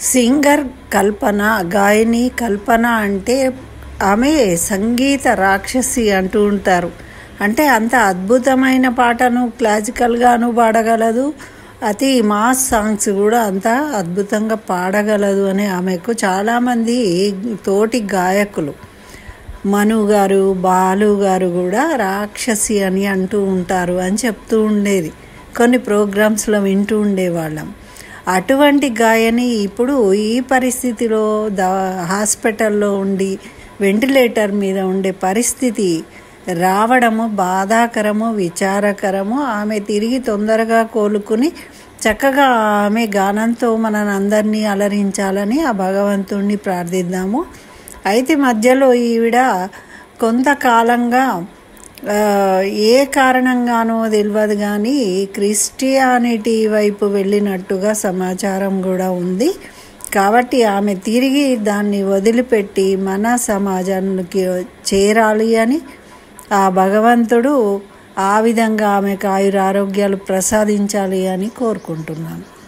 Singer కల్పన, గాయని కల్పన అంటే ఆమె సంగీత రాక్షసి అంటూ ఉంటారు. అంటే అంత అద్భుతమైన పాటను క్లాసికల్గాను పాడగలదు, అతి మాస్ సాంగ్స్ కూడా అంత అద్భుతంగా పాడగలదు అని ఆమెకు చాలామంది తోటి గాయకులు మను గారు, బాలు గారు కూడా రాక్షసి అని అంటూ ఉంటారు అని చెప్తూ ఉండేది. కొన్ని ప్రోగ్రామ్స్లో వింటూ ఉండేవాళ్ళం. అటువంటి గాయని ఇప్పుడు ఈ పరిస్థితిలో హాస్పిటల్లో ఉండి వెంటిలేటర్ మీద ఉండే పరిస్థితి రావడము బాధాకరము, విచారకరము. ఆమె తిరిగి తొందరగా కోలుకుని చక్కగా ఆమె గానంతో మనందరినీ అలరించాలని ఆ భగవంతుణ్ణి ప్రార్థిద్దాము. అయితే మధ్యలో ఈవిడ కొంతకాలంగా ఏ కారణంగానో తెలియదు కానీ క్రిస్టియానిటీ వైపు వెళ్ళినట్టుగా సమాచారం కూడా ఉంది. కాబట్టి ఆమె తిరిగి దాన్ని వదిలిపెట్టి మన సమాజానికి చేరాలి అని ఆ భగవంతుడు ఆ విధంగా ఆమెకు ఆయురారోగ్యాలు ప్రసాదించాలి అని కోరుకుంటున్నాను.